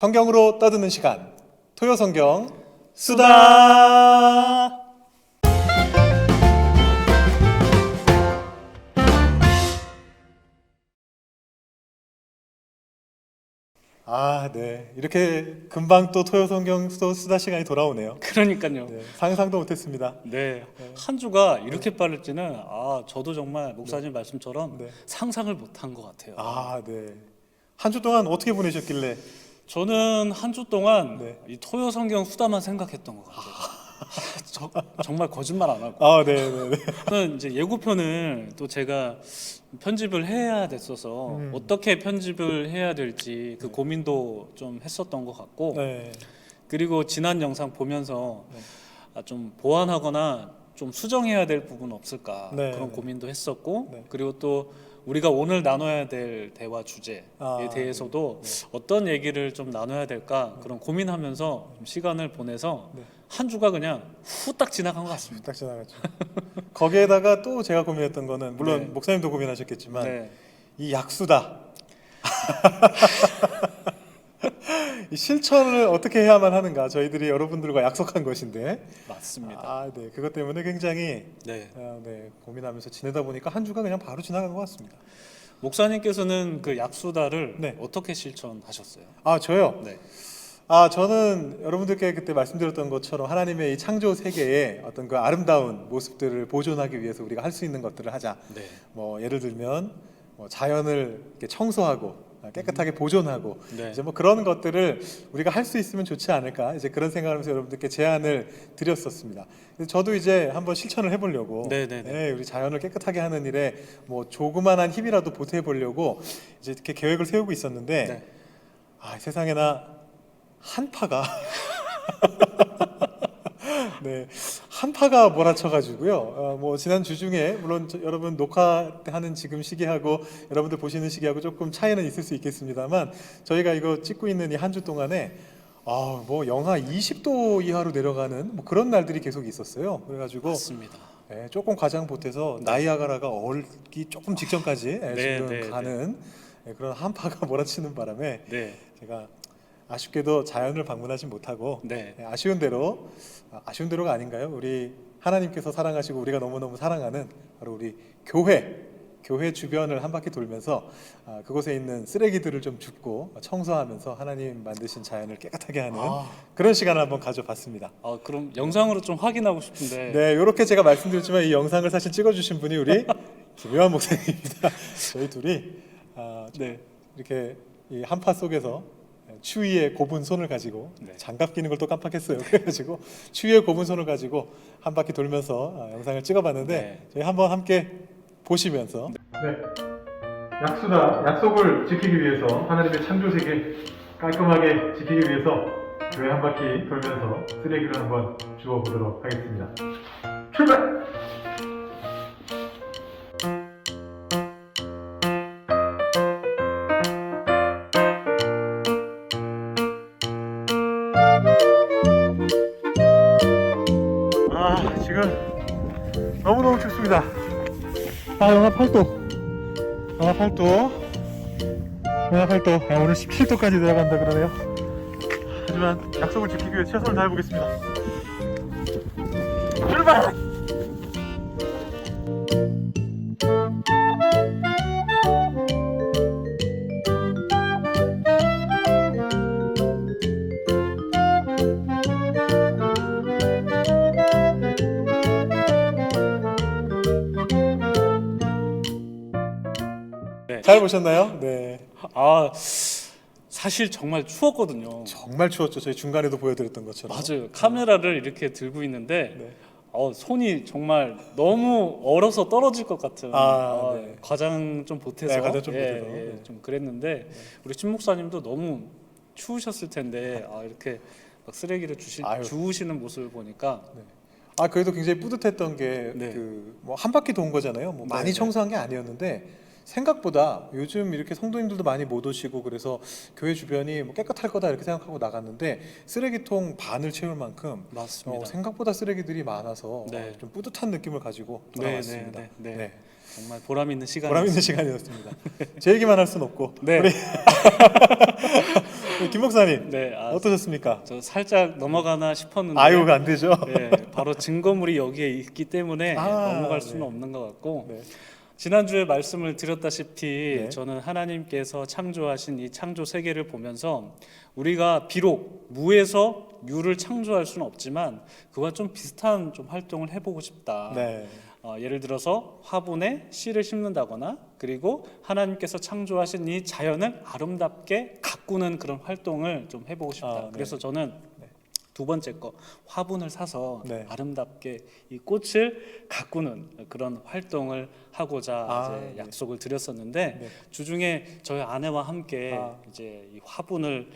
성경으로 떠드는 시간, 토요성경 수다. 네. 이렇게 금방 또 토요성경 수다 시간이 돌아오네요. 그러니까요. 네, 상상도 못했습니다. 네. 한 주가 이렇게 빠를지는 저도 정말 목사님 말씀처럼 네. 상상을 못한 것 같아요. 네. 한 주 동안 어떻게 보내셨길래? 저는 한 주 동안 네. 이 토요 성경 수다만 생각했던 것 같아요. 정말 거짓말 안 하고. 네. 저는 이제 예고편을 또 제가 편집을 해야 됐어서 어떻게 편집을 해야 될지 그 고민도 좀 했었던 것 같고, 네. 그리고 지난 영상 보면서 좀 보완하거나 좀 수정해야 될 부분 없을까 네. 그런 고민도 했었고, 네. 그리고 또 우리가 오늘 나눠야 될 대화 주제에 대해서도 어떤 얘기를 좀 나눠야 될까 그런 고민하면서 좀 시간을 보내서 한 주가 그냥 후딱 지나간 것 같습니다. 딱 지나갔죠. 거기에다가 또 제가 고민했던 거는 물론 네. 목사님도 고민하셨겠지만 네. 이 약수다. 이 실천을 어떻게 해야만 하는가? 저희들이 여러분들과 약속한 것인데. 맞습니다. 네. 그것 때문에 굉장히 네. 고민하면서 지내다 보니까 한 주가 그냥 바로 지나간 것 같습니다. 목사님께서는 그 약수다를 네. 어떻게 실천하셨어요? 저요? 네. 저는 여러분들께 그때 말씀드렸던 것처럼 하나님의 이 창조 세계의 어떤 그 아름다운 모습들을 보존하기 위해서 우리가 할 수 있는 것들을 하자. 네. 뭐 예를 들면 자연을 이렇게 청소하고 깨끗하게 보존하고 네. 이제 뭐 그런 것들을 우리가 할 수 있으면 좋지 않을까 이제 그런 생각을 하면서 여러분들께 제안을 드렸었습니다. 그래서 저도 이제 한번 실천을 해보려고 우리 자연을 깨끗하게 하는 일에 뭐 조그만한 힘이라도 보태 보려고 이제 이렇게 계획을 세우고 있었는데 세상에나 한파가 한파가 몰아쳐가지고요. 뭐 지난 주 중에 물론 여러분 녹화하는 지금 시기하고 여러분들 보시는 시기하고 조금 차이는 있을 수 있겠습니다만 저희가 이거 찍고 있는 이 한 주 동안에 뭐 영하 20도 이하로 내려가는 뭐 그런 날들이 계속 있었어요. 그래가지고 맞습니다. 조금 과장 보태서 나이아가라가 얼기 조금 직전까지 지금 가는 그런 한파가 몰아치는 바람에 제가 아쉽게도 자연을 방문하지 못하고 아쉬운 대로가 아닌가요? 우리 하나님께서 사랑하시고 우리가 너무너무 사랑하는 바로 우리 교회 주변을 한 바퀴 돌면서 그곳에 있는 쓰레기들을 좀 줍고 청소하면서 하나님 만드신 자연을 깨끗하게 하는 그런 시간을 한번 가져봤습니다. 그럼 영상으로 좀 확인하고 싶은데. 네, 이렇게 제가 말씀드렸지만 이 영상을 사실 찍어주신 분이 우리 김요한 목사님입니다. 저희 둘이 이렇게 이 한파 속에서 추위에 곱은 손을 가지고 장갑 끼는 걸 또 깜빡했어요. 그래가지고 추위에 곱은 손을 가지고 한 바퀴 돌면서 영상을 찍어봤는데 저희 한번 함께 보시면서 약속을 지키기 위해서 하나님의 창조 세계 깔끔하게 지키기 위해서 교회 한 바퀴 돌면서 쓰레기를 한번 주워보도록 하겠습니다. 출발! 지금 너무너무 춥습니다. 영하 8도. 오늘 17도까지 내려간다 그러네요. 하지만 약속을 지키기 위해 최선을 다해보겠습니다. 출발! 잘 보셨나요? 네. 사실 정말 추웠거든요. 정말 추웠죠. 저희 중간에도 보여드렸던 것처럼. 맞아요. 카메라를 이렇게 들고 있는데 손이 정말 너무 얼어서 떨어질 것 같은 네. 과장 좀 보태서, 네, 과장 좀 보태서. 네. 좀 그랬는데 우리 신 목사님도 너무 추우셨을 텐데 이렇게 막 쓰레기를 주우시는 모습을 보니까 그래도 굉장히 뿌듯했던 게 뭐 한 바퀴 돈 거잖아요. 뭐 많이 청소한 게 아니었는데 생각보다 요즘 이렇게 성도님들도 많이 못 오시고 그래서 교회 주변이 뭐 깨끗할 거다 이렇게 생각하고 나갔는데 쓰레기통 반을 채울 만큼 맞습니다. 생각보다 쓰레기들이 많아서 좀 뿌듯한 느낌을 가지고 돌아왔습니다. 네. 정말 보람 있는 시간이었습니다. 보람 있는 시간이었습니다. 제 얘기만 할 수는 없고 우리 김 목사님 어떠셨습니까? 저 살짝 넘어가나 싶었는데 안 되죠. 바로 증거물이 여기에 있기 때문에 넘어갈 수는 없는 것 같고 지난주에 말씀을 드렸다시피 저는 하나님께서 창조하신 이 창조 세계를 보면서 우리가 비록 무에서 유를 창조할 수는 없지만 그와 좀 비슷한 좀 활동을 해보고 싶다. 예를 들어서 화분에 씨를 심는다거나 그리고 하나님께서 창조하신 이 자연을 아름답게 가꾸는 그런 활동을 좀 해보고 싶다. 그래서 저는 두 번째 거 화분을 사서 아름답게 이 꽃을 가꾸는 그런 활동을 하고자 이제 약속을 드렸었는데 주중에 저희 아내와 함께 이제 이 화분을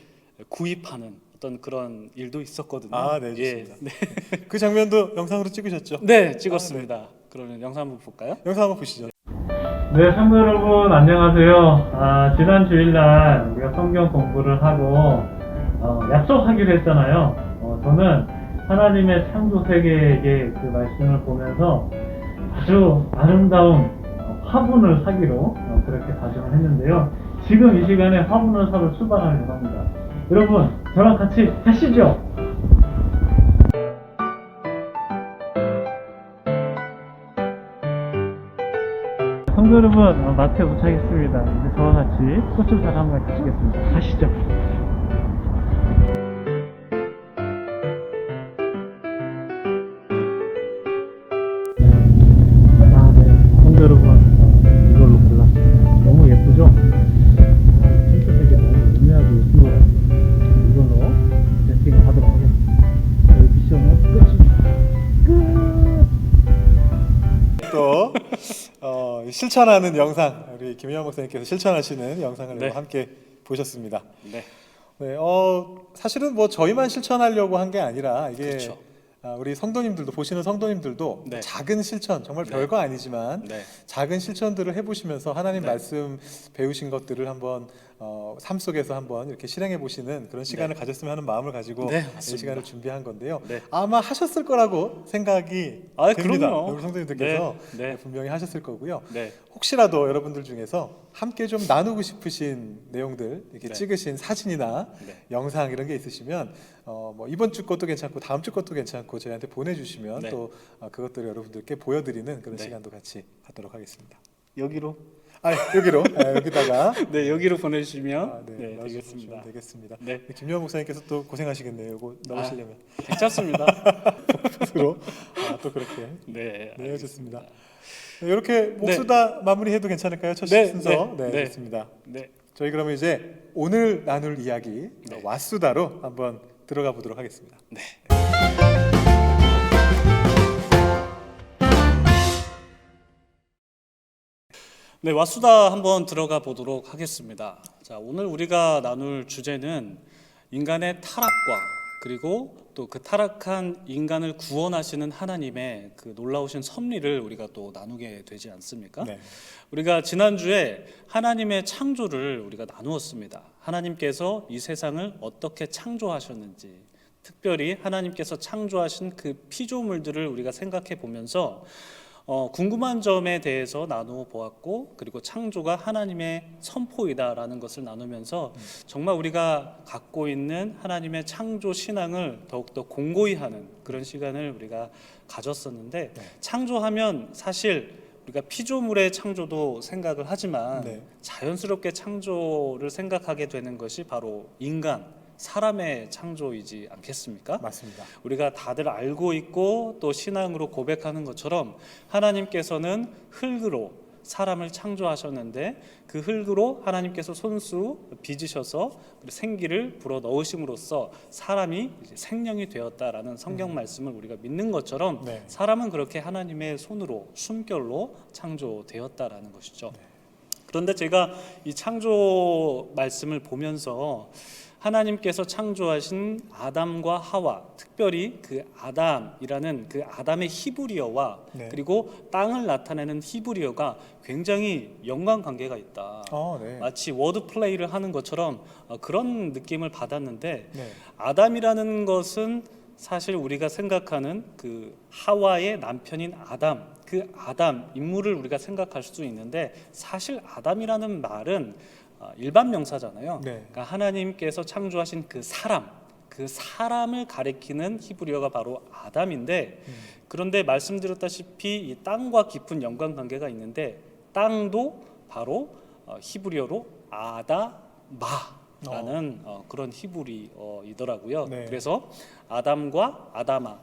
구입하는 어떤 그런 일도 있었거든요. 좋습니다. 그 장면도 영상으로 찍으셨죠? 네, 찍었습니다. 그러면 영상 한번 볼까요? 영상 한번 보시죠. 네, 성도 여러분 안녕하세요. 지난 주일날 우리가 성경 공부를 하고 약속하기로 했잖아요. 저는 하나님의 창조 세계의 그 말씀을 보면서 아주 아름다운 화분을 사기로 그렇게 다짐을 했는데요. 지금 이 시간에 화분을 사러 출발하려고 합니다. 여러분 저랑 같이 가시죠. 성도 여러분 마트에 도착했습니다. 이제 저와 같이 꽃을 사러 한번 가시겠습니다. 가시죠. 성도 여러분 이걸로 골랐습니다. 너무 예쁘죠? 진짜 되게 너무 오묘하게 예쁜 것 같아요. 이걸로 세팅을 하도록 하겠습니다. 저희 미션은 끝입니다. 또 실천하는 영상 우리 김희영 목사님께서 실천하시는 영상을 함께 보셨습니다. 사실은 뭐 저희만 실천하려고 한 게 아니라 이게 우리 성도님들도 보시는 성도님들도 작은 실천 정말 별거 아니지만 작은 실천들을 해보시면서 하나님 말씀 배우신 것들을 한번 삶 속에서 한번 이렇게 실행해 보시는 그런 시간을 가졌으면 하는 마음을 가지고 이 시간을 준비한 건데요. 아마 하셨을 거라고 생각이 됩니다. 우리 성도님들께서 분명히 하셨을 거고요. 혹시라도 여러분들 중에서 함께 좀 나누고 싶으신 내용들 이렇게 찍으신 사진이나 영상 이런 게 있으시면 뭐 이번 주 것도 괜찮고 다음 주 것도 괜찮고 저희한테 보내주시면 또 그것들을 여러분들께 보여드리는 그런 시간도 같이 갖도록 하겠습니다. 여기로 여기로 여기다가 여기로 보내주시면 되겠습니다. 되겠습니다. 김요한 목사님께서 또 고생하시겠네요. 이거 넣으시려면 괜찮습니다. 스스로 또 그렇게 좋습니다. 이렇게 목수다 마무리해도 괜찮을까요? 첫 순서 좋습니다. 저희 그러면 이제 오늘 나눌 이야기 왓수다로 한번 들어가 보도록 하겠습니다. 왓수다 한번 들어가 보도록 하겠습니다. 자, 오늘 우리가 나눌 주제는 인간의 타락과 그리고 또 그 타락한 인간을 구원하시는 하나님의 그 놀라우신 섭리를 우리가 또 나누게 되지 않습니까? 우리가 지난주에 하나님의 창조를 우리가 나누었습니다. 하나님께서 이 세상을 어떻게 창조하셨는지, 특별히 하나님께서 창조하신 그 피조물들을 우리가 생각해 보면서 궁금한 점에 대해서 나누어 보았고, 그리고 창조가 하나님의 선포이다라는 것을 나누면서 정말 우리가 갖고 있는 하나님의 창조 신앙을 더욱더 공고히 하는 그런 시간을 우리가 가졌었는데, 창조하면 사실 우리가 피조물의 창조도 생각을 하지만 자연스럽게 창조를 생각하게 되는 것이 바로 인간, 사람의 창조이지 않겠습니까? 맞습니다. 우리가 다들 알고 있고 또 신앙으로 고백하는 것처럼 하나님께서는 흙으로 사람을 창조하셨는데 그 흙으로 하나님께서 손수 빚으셔서 생기를 불어 넣으심으로써 사람이 이제 생명이 되었다라는 성경 말씀을 우리가 믿는 것처럼 네. 사람은 그렇게 하나님의 손으로 숨결로 창조되었다라는 것이죠. 그런데 제가 이 창조 말씀을 보면서 하나님께서 창조하신 아담과 하와, 특별히 그 아담이라는 그 아담의 히브리어와 네. 그리고 땅을 나타내는 히브리어가 굉장히 연관관계가 있다. 네. 마치 워드 플레이를 하는 것처럼 그런 느낌을 받았는데 네. 아담이라는 것은 사실 우리가 생각하는 그 하와의 남편인 아담, 그 아담 인물을 우리가 생각할 수도 있는데 사실 아담이라는 말은 일반 명사잖아요. 네. 그러니까 하나님께서 창조하신 그 사람을 가리키는 히브리어가 바로 아담인데 그런데 말씀드렸다시피 이 땅과 깊은 연관관계가 있는데 땅도 바로 히브리어로 아다마라는 그런 히브리어이더라고요. 네. 그래서 아담과 아다마,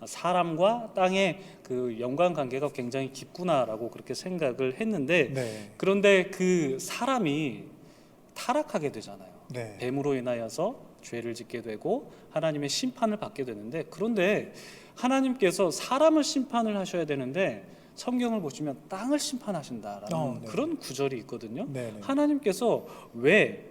사람과 땅의 그 연관관계가 굉장히 깊구나라고 그렇게 생각을 했는데 네. 그런데 그 사람이 타락하게 되잖아요. 네. 뱀으로 인하여서 죄를 짓게 되고 하나님의 심판을 받게 되는데 그런데 하나님께서 사람을 심판을 하셔야 되는데 성경을 보시면 땅을 심판하신다라는 네. 그런 구절이 있거든요. 네. 네. 하나님께서 왜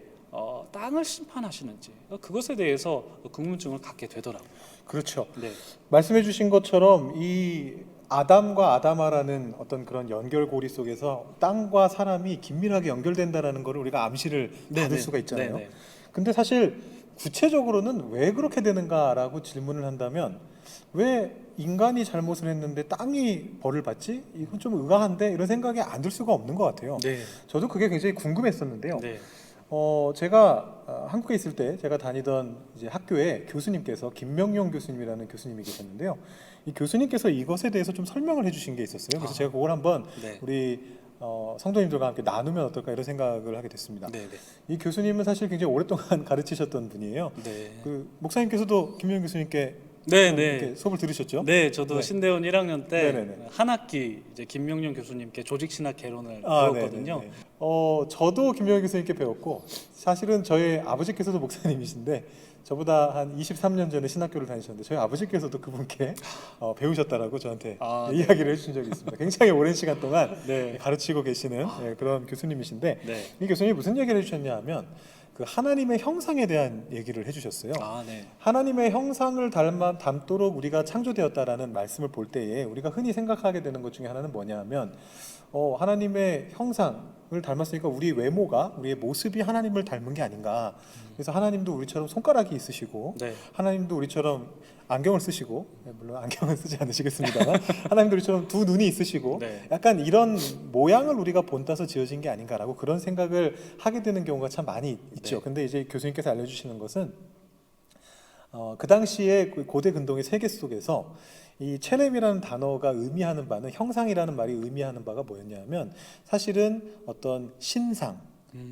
땅을 심판하시는지 그것에 대해서 궁금증을 갖게 되더라고요. 그렇죠. 네. 말씀해 주신 것처럼 이 아담과 아다마라는 어떤 그런 연결고리 속에서 땅과 사람이 긴밀하게 연결된다라는 것을 우리가 암시를 받을 수가 있잖아요. 네네. 근데 사실 구체적으로는 왜 그렇게 되는가라고 질문을 한다면 왜 인간이 잘못을 했는데 땅이 벌을 받지? 이건 좀 의아한데 이런 생각이 안 들 수가 없는 것 같아요. 네. 저도 그게 굉장히 궁금했었는데요. 네. 제가 한국에 있을 때 제가 다니던 이제 학교에 교수님께서 김명용 교수님이라는 교수님이 계셨는데요. 이 교수님께서 이것에 대해서 좀 설명을 해주신 게 있었어요. 그래서 제가 그걸 한번 네. 우리 성도님들과 함께 나누면 어떨까 이런 생각을 하게 됐습니다. 네. 이 교수님은 사실 굉장히 오랫동안 가르치셨던 분이에요. 네. 그 목사님께서도 김명용 교수님께 네, 이렇게 수업을 들으셨죠? 네, 저도 네. 신대원 1학년 때 네네네. 한 학기 이제 김명용 교수님께 조직신학 개론을 아, 배웠거든요. 네네네. 저도 김명희 교수님께 배웠고 사실은 저희 아버지께서도 목사님이신데 저보다 한 23년 전에 신학교를 다니셨는데 저희 아버지께서도 그분께 배우셨다라고 저한테 아, 이야기를 해주신 적이 있습니다. 굉장히 오랜 시간 동안 네. 가르치고 계시는 그런 교수님이신데 네. 이 교수님이 무슨 얘기를 해주셨냐 하면 그 하나님의 형상에 대한 얘기를 해주셨어요. 아, 네. 하나님의 형상을 담도록 우리가 창조되었다라는 말씀을 볼 때에 우리가 흔히 생각하게 되는 것 중에 하나는 뭐냐 하면 하나님의 형상을 닮았으니까 우리 외모가 우리의 모습이 하나님을 닮은 게 아닌가. 그래서 하나님도 우리처럼 손가락이 있으시고 네. 하나님도 우리처럼 안경을 쓰시고 물론 안경은 쓰지 않으시겠습니다만 하나님도 우리처럼 두 눈이 있으시고 네. 약간 이런 모양을 우리가 본따서 지어진 게 아닌가라고 그런 생각을 하게 되는 경우가 참 많이 있죠. 네. 근데 이제 교수님께서 알려주시는 것은 그 당시에 고대 근동의 세계 속에서 이 체렘이라는 단어가 의미하는 바는 형상이라는 말이 의미하는 바가 뭐였냐면 사실은 어떤 신상,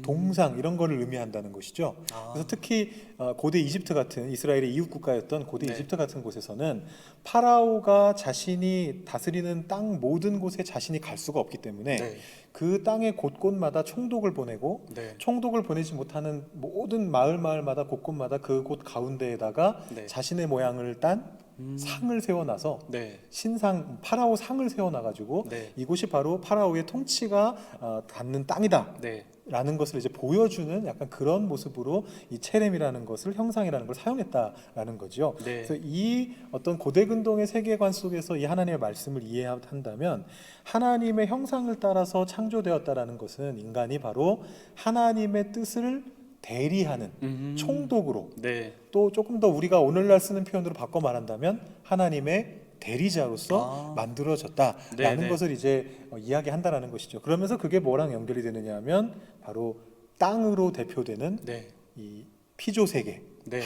동상 이런 거를 의미한다는 것이죠. 그래서 특히 고대 이집트 같은 이스라엘의 이웃 국가였던 고대 네. 이집트 같은 곳에서는 파라오가 자신이 다스리는 땅 모든 곳에 자신이 갈 수가 없기 때문에 네. 그 땅의 곳곳마다 총독을 보내고 네. 총독을 보내지 못하는 모든 마을마다 곳곳마다 그 곳 가운데에다가 네. 자신의 모양을 딴 상을 세워놔서 네. 신상 파라오 상을 세워놔가지고 네. 이곳이 바로 파라오의 통치가 닿는 땅이다. 네. 라는 것을 이제 보여주는 약간 그런 모습으로 이 체렘이라는 것을 형상이라는 걸 사용했다라는 거죠. 네. 그래서 이 어떤 고대 근동의 세계관 속에서 이 하나님의 말씀을 이해한다면 하나님의 형상을 따라서 창조되었다라는 것은 인간이 바로 하나님의 뜻을 대리하는 총독으로 네. 또 조금 더 우리가 오늘날 쓰는 표현으로 바꿔 말한다면 하나님의 대리자로서 만들어졌다라는 네네. 것을 이제 이야기한다라는 것이죠. 그러면서 그게 뭐랑 연결이 되느냐면 바로 땅으로 대표되는 네. 이 피조 세계, 네.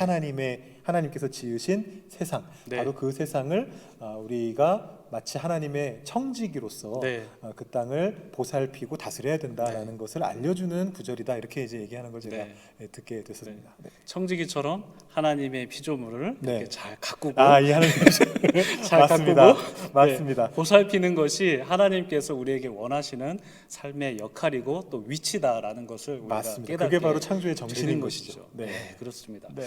하나님께서 지으신 세상, 네. 바로 그 세상을 우리가 마치 하나님의 청지기로서 그 땅을 보살피고 다스려야 된다라는 것을 알려주는 구절이다 이렇게 이제 얘기하는 걸 제가 듣게 됐었습니다. 청지기처럼 하나님의 피조물을 이렇게 잘 가꾸고 이 하나님의 잘 맞습니다. 가꾸고 맞습니다. 보살피는 것이 하나님께서 우리에게 원하시는 삶의 역할이고 또 위치다라는 것을 우리가 맞습니다. 깨닫게 그게 바로 창조의 정신인 되는 것이죠. 그렇습니다. 네.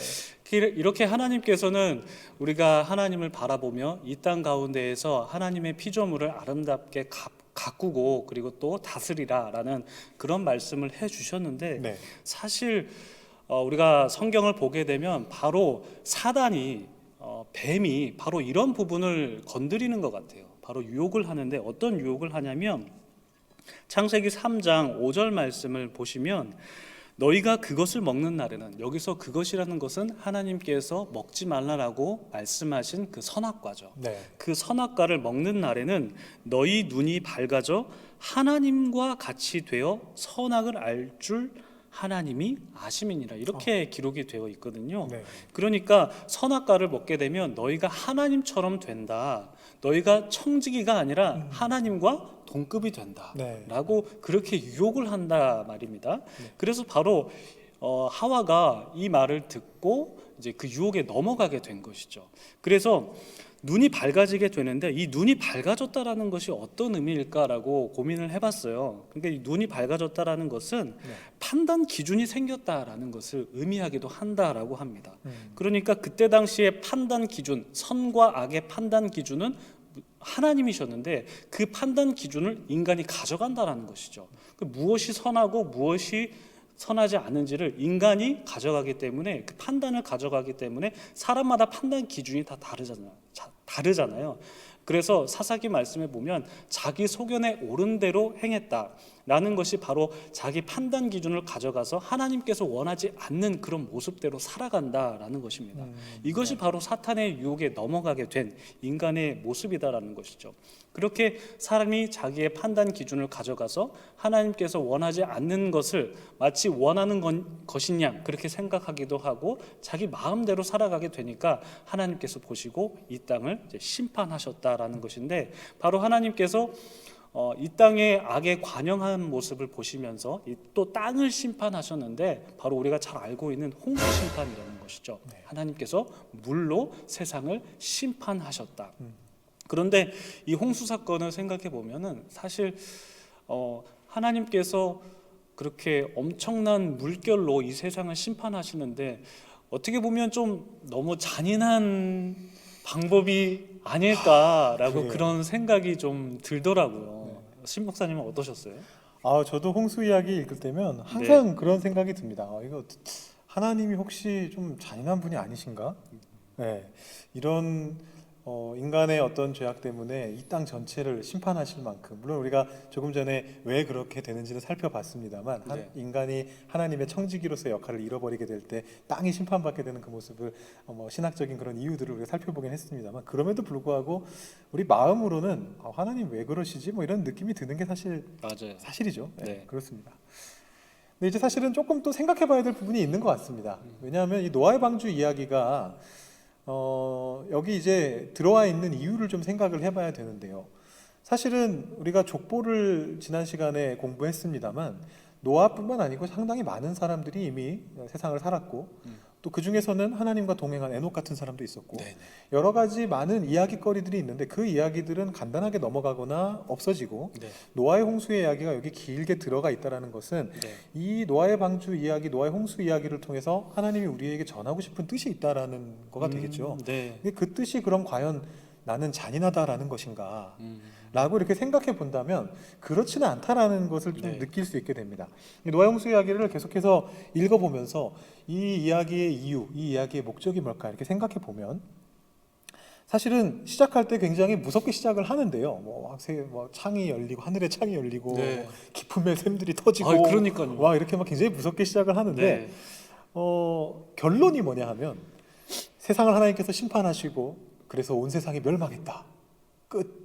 이렇게 하나님께서는 우리가 하나님을 바라보며 이 땅 가운데에서 하나님의 피조물을 아름답게 가꾸고 그리고 또 다스리라라는 그런 말씀을 해주셨는데 사실 우리가 성경을 보게 되면 바로 사단이 뱀이 바로 이런 부분을 건드리는 것 같아요. 바로 유혹을 하는데 어떤 유혹을 하냐면 창세기 3장 5절 말씀을 보시면 너희가 그것을 먹는 날에는, 여기서 그것이라는 것은 하나님께서 먹지 말라라고 말씀하신 그 선악과죠. 그 선악과를 먹는 날에는 너희 눈이 밝아져 하나님과 같이 되어 선악을 알 줄 하나님이 아심이니라 이렇게 기록이 되어 있거든요. 그러니까 선악과를 먹게 되면 너희가 하나님처럼 된다. 너희가 청지기가 아니라 하나님과 동급이 된다라고 그렇게 유혹을 한다 말입니다. 그래서 바로 하와가 이 말을 듣고 이제 그 유혹에 넘어가게 된 것이죠. 그래서 눈이 밝아지게 되는데 이 눈이 밝아졌다라는 것이 어떤 의미일까라고 고민을 해봤어요. 그러니까 이 눈이 밝아졌다라는 것은 판단 기준이 생겼다라는 것을 의미하기도 한다라고 합니다. 그러니까 그때 당시에 판단 기준, 선과 악의 판단 기준은 하나님이셨는데 그 판단 기준을 인간이 가져간다라는 것이죠. 무엇이 선하고 무엇이 선하지 않은지를 인간이 가져가기 때문에 그 판단을 가져가기 때문에 사람마다 판단 기준이 다 다르잖아요. 그래서 사사기 말씀에 보면 자기 소견에 옳은 대로 행했다라는 것이 바로 자기 판단 기준을 가져가서 하나님께서 원하지 않는 그런 모습대로 살아간다라는 것입니다. 이것이 바로 사탄의 유혹에 넘어가게 된 인간의 모습이다라는 것이죠. 그렇게 사람이 자기의 판단 기준을 가져가서 하나님께서 원하지 않는 것을 마치 원하는 것인 양 그렇게 생각하기도 하고 자기 마음대로 살아가게 되니까 하나님께서 보시고 이 땅을 이제 심판하셨다라는 것인데 바로 하나님께서 이 땅의 악에 관영한 모습을 보시면서 또 땅을 심판하셨는데 바로 우리가 잘 알고 있는 홍수 심판이라는 것이죠. 하나님께서 물로 세상을 심판하셨다. 그런데 이 홍수 사건을 생각해 보면은 사실 하나님께서 그렇게 엄청난 물결로 이 세상을 심판하시는데 어떻게 보면 좀 너무 잔인한 방법이 아닐까라고 그런 생각이 좀 들더라고요. 신 목사님은 어떠셨어요? 저도 홍수 이야기 읽을 때면 항상 그런 생각이 듭니다. 이거 하나님이 혹시 좀 잔인한 분이 아니신가? 이런 인간의 어떤 죄악 때문에 이 땅 전체를 심판하실 만큼, 물론 우리가 조금 전에 왜 그렇게 되는지는 살펴봤습니다만 인간이 하나님의 청지기로서의 역할을 잃어버리게 될 때 땅이 심판받게 되는 그 모습을 신학적인 그런 이유들을 우리가 살펴보긴 했습니다만 그럼에도 불구하고 우리 마음으로는 하나님 왜 그러시지? 이런 느낌이 드는 게 사실이죠. 그렇습니다. 근데 이제 사실은 조금 또 생각해봐야 될 부분이 있는 것 같습니다. 왜냐하면 이 노아의 방주 이야기가 여기 이제 들어와 있는 이유를 좀 생각을 해봐야 되는데요. 사실은 우리가 족보를 지난 시간에 공부했습니다만 노아뿐만 아니고 상당히 많은 사람들이 이미 세상을 살았고 또 그 중에서는 하나님과 동행한 에녹 같은 사람도 있었고 여러 가지 많은 이야기거리들이 있는데 그 이야기들은 간단하게 넘어가거나 없어지고 노아의 홍수의 이야기가 여기 길게 들어가 있다는 것은 이 노아의 방주 이야기, 노아의 홍수 이야기를 통해서 하나님이 우리에게 전하고 싶은 뜻이 있다라는 거가 되겠죠. 근데 그 뜻이 그럼 과연 나는 잔인하다라는 것인가? 라고 이렇게 생각해 본다면 그렇지는 않다라는 것을 좀 느낄 수 있게 됩니다. 노아의 홍수 이야기를 계속해서 읽어보면서 이 이야기의 이유, 이 이야기의 목적이 뭘까 이렇게 생각해 보면 사실은 시작할 때 굉장히 무섭게 시작을 하는데요. 창이 열리고 하늘에 창이 열리고 깊음의 샘들이 터지고 이렇게 굉장히 무섭게 시작을 하는데 결론이 뭐냐 하면 세상을 하나님께서 심판하시고 그래서 온 세상이 멸망했다. 끝.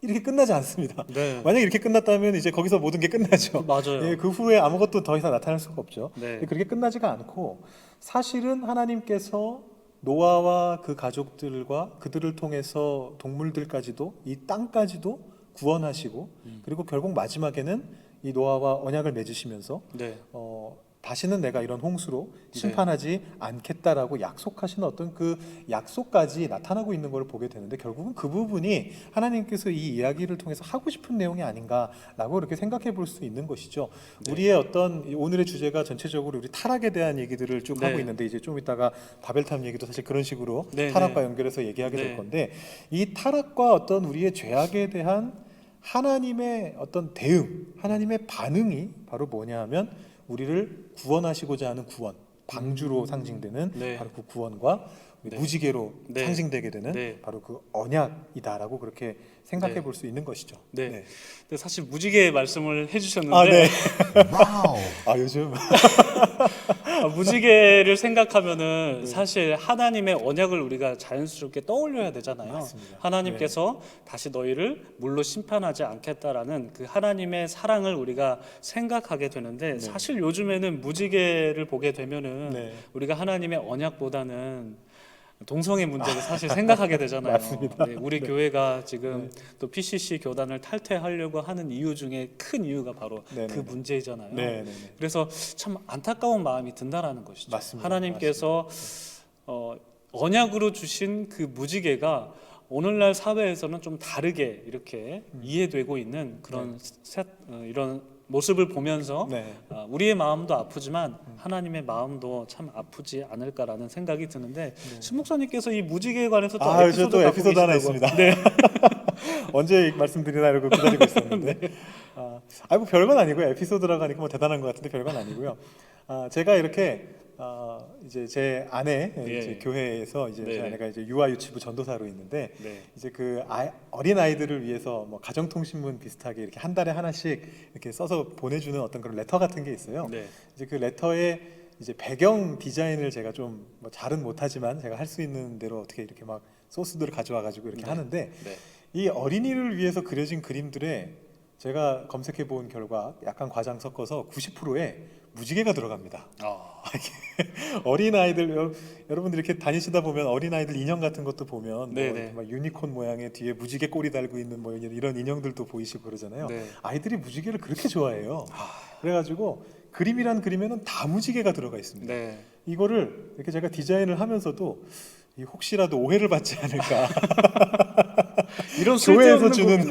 이렇게 끝나지 않습니다. 만약에 이렇게 끝났다면 이제 거기서 모든 게 끝나죠. 맞아요. 그 후에 아무것도 더 이상 나타날 수가 없죠. 네. 그렇게 끝나지가 않고 사실은 하나님께서 노아와 그 가족들과 그들을 통해서 동물들까지도 이 땅까지도 구원하시고 그리고 결국 마지막에는 이 노아와 언약을 맺으시면서 네. 다시는 내가 이런 홍수로 심판하지 않겠다라고 약속하시는 어떤 그 약속까지 나타나고 있는 걸 보게 되는데 결국은 그 부분이 하나님께서 이 이야기를 통해서 하고 싶은 내용이 아닌가라고 이렇게 생각해 볼 수 있는 것이죠. 네. 우리의 어떤 오늘의 주제가 전체적으로 우리 타락에 대한 얘기들을 쭉 네. 하고 있는데 이제 좀 이따가 바벨탑 얘기도 사실 그런 식으로 네, 타락과 네. 연결해서 얘기하게 네. 될 건데 이 타락과 어떤 우리의 죄악에 대한 하나님의 어떤 대응, 하나님의 반응이 바로 뭐냐 하면 우리를 구원하시고자 하는 구원, 방주로 상징되는 네. 바로 그 구원과 우리 네. 무지개로 네. 상징되게 되는 네. 바로 그 언약이다라고 그렇게 생각해 네. 볼 수 있는 것이죠. 네. 근데 사실 무지개 말씀을 해주셨는데 아, 네. 아, 요즘 무지개를 생각하면은 사실 하나님의 언약을 우리가 자연스럽게 떠올려야 되잖아요. 맞습니다. 하나님께서 다시 너희를 물로 심판하지 않겠다라는 그 하나님의 사랑을 우리가 생각하게 되는데 사실 요즘에는 무지개를 보게 되면은 네. 우리가 하나님의 언약보다는 동성애 문제를 사실 생각하게 되잖아요. 맞습니다. 네, 우리 교회가 지금 또 PCC 교단을 탈퇴하려고 하는 이유 중에 큰 이유가 바로 네, 그 네, 네. 문제이잖아요. 네, 네, 네. 그래서 참 안타까운 마음이 든다라는 것이죠. 맞습니다. 하나님께서 언약으로 주신 그 무지개가 오늘날 사회에서는 좀 다르게 이렇게 이해되고 있는 그런 이런 모습을 보면서 네. 우리의 마음도 아프지만 하나님의 마음도 참 아프지 않을까라는 생각이 드는데 신 목사님께서 이 무지개에 관해서 또 저도 에피소드가 에피소드 하나 있습니다. 네. 언제 말씀드리나 이러고 기다리고 있었는데 뭐 별건 아니고요. 에피소드라고 하니까 뭐 대단한 것 같은데 별건 아니고요. 제가 이렇게 이제 제 아내 이제 교회에서 이제 제 아내가 이제 유아 유치부 전도사로 있는데 이제 그 어린 아이들을 위해서 뭐 가정통신문 비슷하게 이렇게 한 달에 하나씩 이렇게 써서 보내주는 어떤 그런 레터 같은 게 있어요. 이제 그 레터에 이제 배경 디자인을 제가 좀 뭐 잘은 못하지만 제가 할 수 있는 대로 어떻게 이렇게 막 소스들을 가져와 가지고 이렇게 하는데 이 어린이를 위해서 그려진 그림들에 제가 검색해 본 결과 약간 과장 섞어서 90%에 무지개가 들어갑니다. 어린 아이들 여러분들 이렇게 다니시다 보면 어린 아이들 인형 같은 것도 보면 뭐 이렇게 막 유니콘 모양의 뒤에 무지개 꼬리 달고 있는 뭐 이런 인형들도 보이시고 그러잖아요. 아이들이 무지개를 그렇게 좋아해요. 그래가지고 그림이란 그림에는 다 무지개가 들어가 있습니다. 이거를 이렇게 제가 디자인을 하면서도 혹시라도 오해를 받지 않을까. 이런 교회에서 주는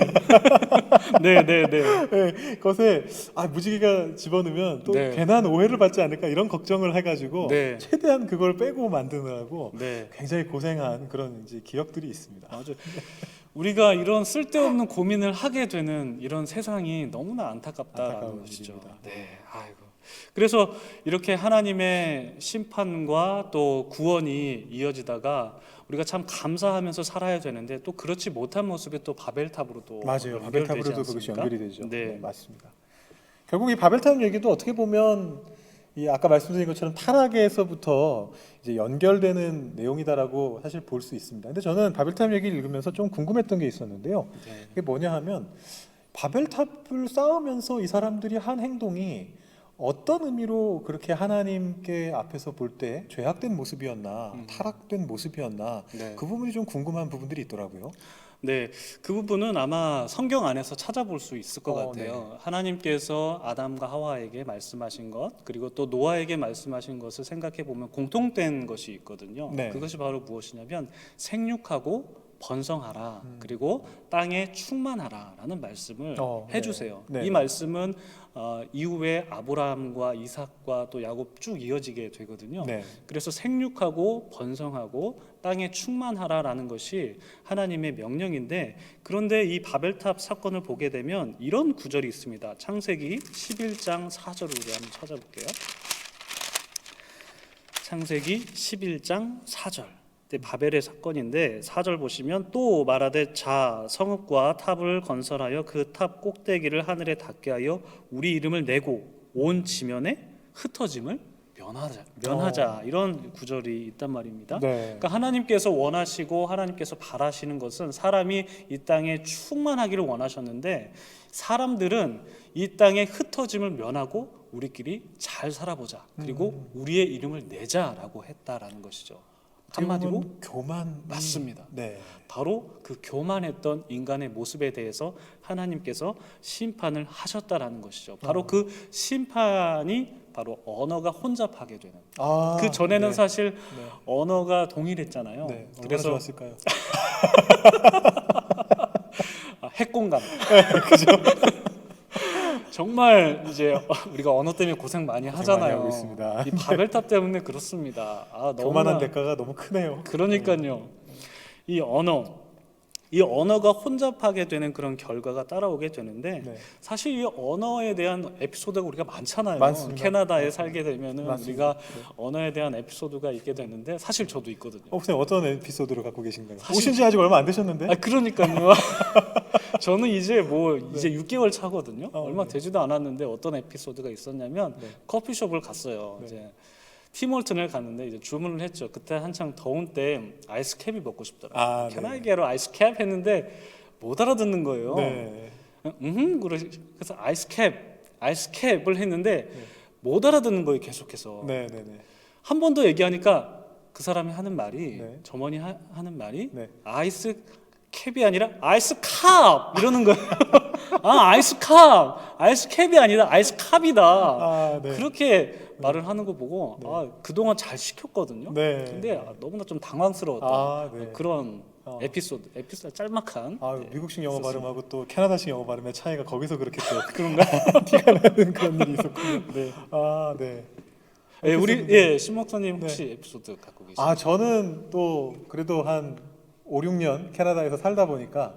네네네. 것에 무지개가 집어넣으면 또 괜한 오해를 받지 않을까 이런 걱정을 해가지고 최대한 그걸 빼고 만드느라고 굉장히 고생한 그런 이제 기억들이 있습니다. 맞아요. 우리가 이런 쓸데없는 고민을 하게 되는 이런 세상이 너무나 안타깝다는 것이죠. 일입니다. 아이고. 그래서 이렇게 하나님의 심판과 또 구원이 이어지다가 우리가 참 감사하면서 살아야 되는데 또 그렇지 못한 모습이 또 바벨탑으로도 맞아요. 바벨탑으로도 그것이 연결이 되죠. 네, 맞습니다. 결국 이 바벨탑 얘기도 어떻게 보면 이 아까 말씀드린 것처럼 타락에서부터 이제 연결되는 내용이다라고 사실 볼 수 있습니다. 근데 저는 바벨탑 얘기를 읽으면서 좀 궁금했던 게 있었는데요. 그게 뭐냐 하면 바벨탑을 쌓으면서 이 사람들이 한 행동이 어떤 의미로 그렇게 하나님께 앞에서 볼 때 죄악된 모습이었나 타락된 모습이었나 그 부분이 좀 궁금한 부분들이 있더라고요. 네, 그 부분은 아마 성경 안에서 찾아볼 수 있을 것 같아요. 하나님께서 아담과 하와에게 말씀하신 것 그리고 또 노아에게 말씀하신 것을 생각해 보면 공통된 것이 있거든요. 그것이 바로 무엇이냐면 생육하고 번성하라 그리고 땅에 충만하라라는 말씀을 해주세요. 이 말씀은 이후에 아브라함과 이삭과 또 야곱 쭉 이어지게 되거든요. 그래서 생육하고 번성하고 땅에 충만하라라는 것이 하나님의 명령인데 그런데 이 바벨탑 사건을 보게 되면 이런 구절이 있습니다. 창세기 11장 4절을 우리 한번 찾아볼게요. 창세기 11장 4절. 바벨의 사건인데 4절 보시면 또 말하되 자 성읍과 탑을 건설하여 그 탑 꼭대기를 하늘에 닿게 하여 우리 이름을 내고 온 지면에 흩어짐을 면하자 이런 구절이 있단 말입니다. 그러니까 하나님께서 원하시고 하나님께서 바라시는 것은 사람이 이 땅에 충만하기를 원하셨는데 사람들은 이 땅에 흩어짐을 면하고 우리끼리 잘 살아보자 그리고 우리의 이름을 내자라고 했다라는 것이죠. 한마디로 교만. 맞습니다. 네. 바로 그 교만했던 인간의 모습에 대해서 하나님께서 심판을 하셨다라는 것이죠. 바로 그 심판이 바로 언어가 혼잡하게 되는. 그 전에는 네. 사실 네. 언어가 동일했잖아요. 네. 얼마나 그래서 좋았을까요? 핵공감. 그죠? 정말 이제 우리가 언어 때문에 고생 많이 하잖아요. 많이 하고 있습니다. 이 바벨탑 때문에 그렇습니다. 교만한 대가가 너무 크네요. 그러니까요. 이 언어가 혼잡하게 되는 그런 결과가 따라오게 되는데 네. 사실 이 언어에 대한 에피소드가 우리가 많잖아요. 많습니다. 캐나다에 살게 되면은 맞습니다. 우리가 언어에 대한 에피소드가 있게 되는데 사실 저도 있거든요. 혹시 어떤 에피소드를 갖고 계신가요? 오신 지 아직 얼마 안 되셨는데? 그러니까요. 저는 이제 6개월 차거든요. 얼마 네. 되지도 않았는데 어떤 에피소드가 있었냐면 네. 커피숍을 갔어요. 네. 이제 팀홀튼을 갔는데 이제 주문을 했죠. 그때 한창 더운 때 아이스캡이 먹고 싶더라고요. 네. 캐나이게로 아이스캡 했는데 못 알아듣는 거예요. 네. 그래서 아이스캡을 했는데 못 알아듣는 거예요. 계속해서. 네, 네, 네. 한 번 더 얘기하니까 그 사람이 하는 말이 네. 점원이 하는 말이 네. 아이스캡이 아니라 아이스캅 이러는 거예요. 아이스캡이 아니라 아이스캅이다. 네. 그렇게 말을 하는 거 보고 그동안 잘 시켰거든요. 네. 근데 너무나 좀 당황스러웠던 네. 그런 에피소드 짤막한. 미국식 영어 발음하고 또 캐나다식 영어 발음의 차이가 거기서 그렇게 또 그런가 티가 나는 그런 일이 있었군요. 네. 네. 우리 신 목사님 혹시 에피소드 갖고 계시나요? 저는 또 그래도 한 5, 6년 캐나다에서 살다 보니까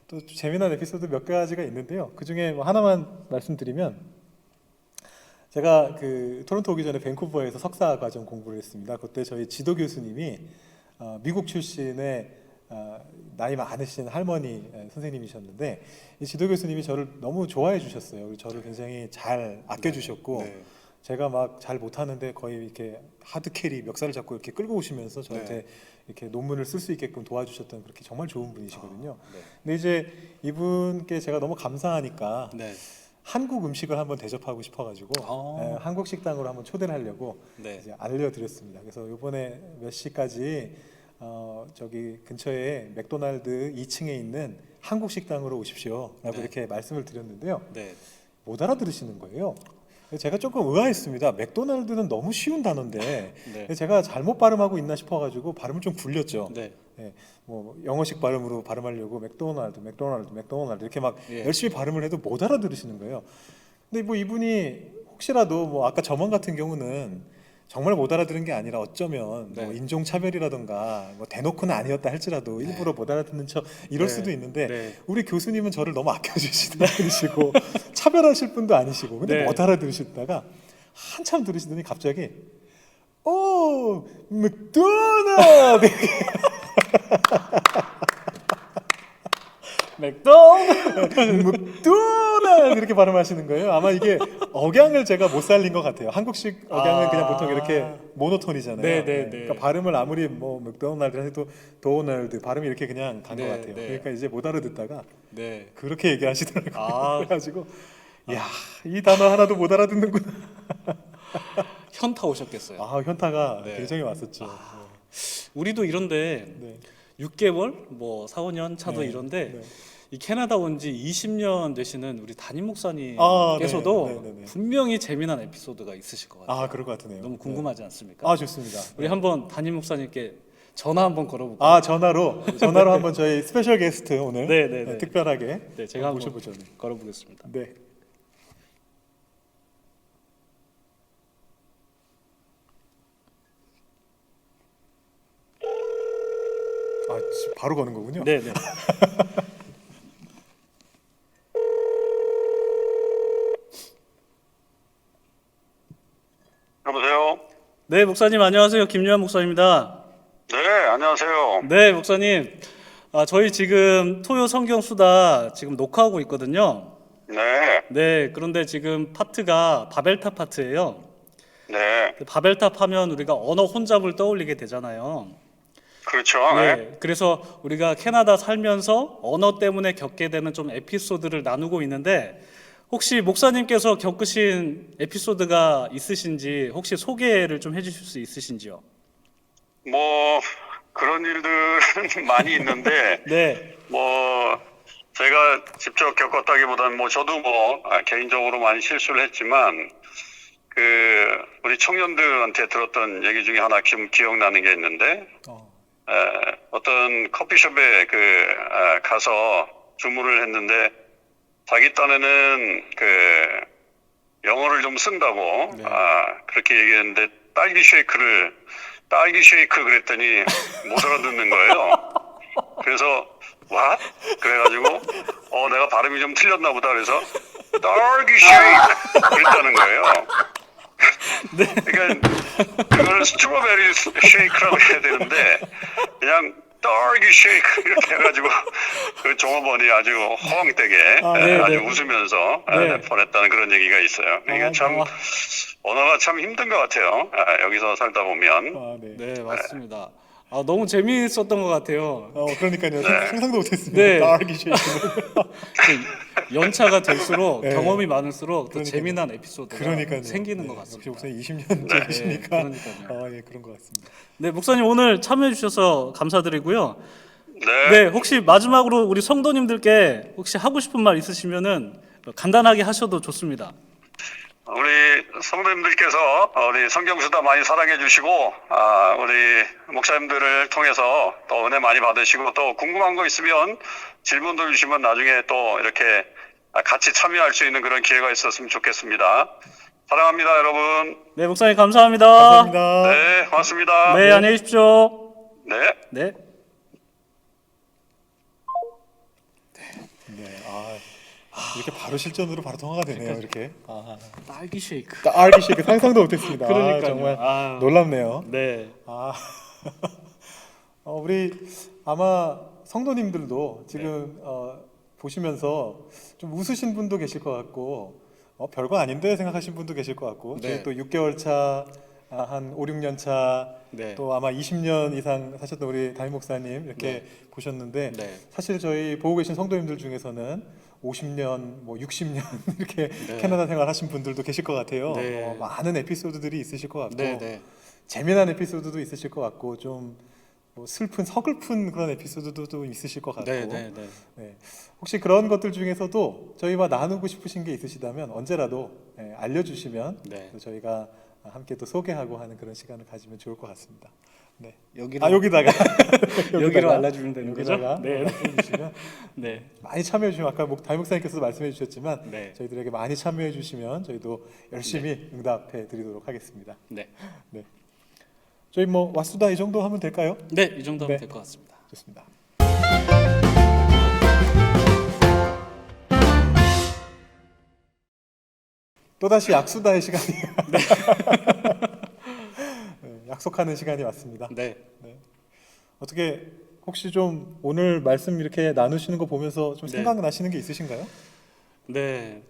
또 재미난 에피소드 몇 가지가 있는데요. 그 중에 뭐 하나만 말씀드리면 제가 그 토론토 오기 전에 밴쿠버에서 석사 과정 공부를 했습니다. 그때 저희 지도 교수님이 미국 출신의 나이 많으신 할머니 선생님이셨는데 이 지도 교수님이 저를 너무 좋아해 주셨어요. 저를 굉장히 잘 아껴 주셨고 제가 막 잘 못하는데 거의 이렇게 하드 캐리 멱살을 잡고 이렇게 끌고 오시면서 저한테 이렇게 논문을 쓸 수 있게끔 도와주셨던 그렇게 정말 좋은 분이시거든요. 근데 이제 이분께 제가 너무 감사하니까 한국 음식을 한번 대접하고 싶어가지고 한국 식당으로 한번 초대를 하려고 이제 알려드렸습니다. 그래서 이번에 몇 시까지 저기 근처에 맥도날드 2층에 있는 한국 식당으로 오십시오라고 이렇게 말씀을 드렸는데요. 못 알아들으시는 거예요. 제가 조금 의아했습니다. 맥도날드는 너무 쉬운 단어인데 제가 잘못 발음하고 있나 싶어가지고 발음을 좀 굴렸죠. 뭐 영어식 발음으로 발음하려고 맥도날드 이렇게 막 열심히 발음을 해도 못 알아들으시는 거예요. 근데 뭐 이분이 혹시라도 뭐 아까 점원 같은 경우는 정말 못 알아들은 게 아니라 어쩌면 뭐 인종차별이라던가 뭐 대놓고는 아니었다 할지라도 일부러 못 알아듣는 척 이럴 수도 있는데 우리 교수님은 저를 너무 아껴주시는 분이시고 차별하실 분도 아니시고 근데 못 알아들으시다가 한참 들으시더니 갑자기 맥도날드 맥도날드 이렇게 발음하시는 거예요. 아마 이게 억양을 제가 못 살린 것 같아요. 한국식 억양은 그냥 보통 이렇게 모노톤이잖아요. 그러니까 발음을 아무리 뭐 맥도날드 해도 도널드 발음이 이렇게 그냥 간 것 같아요. 그러니까 이제 못 알아듣다가 그렇게 얘기하시더라고요. 그래가지고 이 단어 하나도 못 알아듣는구나. 현타 오셨겠어요. 현타가 굉장히 왔었죠. 우리도 이런데 6개월, 뭐 4, 5년 차도 이런데 이 캐나다 온 지 20년 되시는 우리 담임 목사님께서도 분명히 재미난 에피소드가 있으실 것 같아요. 그럴 것 같으네요. 너무 궁금하지 않습니까? 좋습니다. 우리 한번 담임 목사님께 전화 한번 걸어볼까요? 전화로 한번 저희 스페셜 게스트 오늘 특별하게 제가 한번 모셔보죠. 걸어보겠습니다. 바로 거는 거군요. 여보세요? 네, 목사님 안녕하세요. 김요한 목사입니다. 네, 안녕하세요. 네, 목사님. 저희 지금 토요 성경 수다 지금 녹화하고 있거든요. 네. 그런데 지금 파트가 바벨탑 파트예요. 네. 바벨탑 하면 우리가 언어 혼잡을 떠올리게 되잖아요. 그렇죠. 그래서 우리가 캐나다 살면서 언어 때문에 겪게 되는 좀 에피소드를 나누고 있는데 혹시 목사님께서 겪으신 에피소드가 있으신지 혹시 소개를 좀 해주실 수 있으신지요? 뭐 그런 일들은 많이 있는데 네. 뭐 제가 직접 겪었다기보다는 뭐 저도 뭐 개인적으로 많이 실수를 했지만 우리 청년들한테 들었던 얘기 중에 하나 기억나는 게 있는데 어떤 커피숍에 가서 주문을 했는데 자기 딴에는 영어를 좀 쓴다고 네. 그렇게 얘기했는데 딸기 쉐이크 그랬더니 못 알아듣는 거예요. 그래서 what? 그래가지고 내가 발음이 좀 틀렸나 보다 그래서 딸기 쉐이크 그랬다는 거예요. 네. 그러니까 그걸 스트로베리 쉐이크라고 해야 되는데 그냥 딸기 쉐이크 이렇게 해가지고 그 종업원이 아주 허황되게 네, 아주 네. 웃으면서 네. 보냈다는 그런 얘기가 있어요. 이게 참 언어가 참 힘든 것 같아요. 여기서 살다 보면. 네. 네, 맞습니다. 너무 재미있었던 것 같아요. 그러니까요. 네. 상상도 못했습니다. 네. 딸기 쉐이크. 연차가 될수록 네. 경험이 많을수록 더 그러니까요. 재미난 에피소드가 그러니까요. 생기는 네. 것 역시 같습니다. 목사님 20년째이시니까. 그러니까요. 예, 그런 것 같습니다. 네, 목사님 오늘 참여해 주셔서 감사드리고요. 네. 네, 혹시 마지막으로 우리 성도님들께 혹시 하고 싶은 말 있으시면은 간단하게 하셔도 좋습니다. 우리 성도님들께서 우리 성경수다 많이 사랑해 주시고 우리 목사님들을 통해서 또 은혜 많이 받으시고 또 궁금한 거 있으면 질문도 주시면 나중에 또 이렇게 같이 참여할 수 있는 그런 기회가 있었으면 좋겠습니다. 사랑합니다, 여러분. 네, 목사님 감사합니다. 감사합니다. 네, 고맙습니다. 네, 안녕히 계십시오. 네. 네. 네. 이렇게 바로 실전으로 바로 통화가 되네요. 이렇게. 딸기 쉐이크. 딸기 쉐이크 상상도 못했습니다. 그러니까요. 정말 놀랍네요. 네. 우리 아마 성도님들도 지금 보시면서 좀 웃으신 분도 계실 것 같고 별거 아닌데 생각하신 분도 계실 것 같고 네. 저희 또 6개월 차, 한 5, 6년 차, 네. 또 아마 20년 이상 사셨던 우리 담임 목사님 이렇게 네. 보셨는데 네. 사실 저희 보고 계신 성도님들 중에서는 50년, 뭐 60년 이렇게 네. 캐나다 생활하신 분들도 계실 것 같아요. 네. 많은 에피소드들이 있으실 것 같고 네, 네. 재미난 에피소드도 있으실 것 같고 좀 뭐 슬픈 서글픈 그런 에피소드도 좀 있으실 것 같고 네, 네, 네. 네. 혹시 그런 것들 중에서도 저희와 나누고 싶으신 게 있으시다면 언제라도 알려주시면 네. 또 저희가 함께 또 소개하고 하는 그런 시간을 가지면 좋을 것 같습니다. 네. 여기로 여기다가 여기로 알려주면 되는 거죠? 여기다가 네. 말씀해 주시면 네. 많이 참여해 주시면 아까 담임 목사님께서도 말씀해 주셨지만 네. 저희들에게 많이 참여해 주시면 저희도 열심히 응답해 드리도록 하겠습니다. 네. 네. 저희 뭐 왓수다 이 정도 하면 될까요? 네, 이 정도 하면 네. 될 것 같습니다. 좋습니다. 또다시 약수다의 시간이에요. 네, 약속하는 시간이 왔습니다. 네. 어떻게 혹시 좀 오늘 말씀 이렇게 나누시는 거 보면서 좀 네. 생각나시는 게 있으신가요? 네.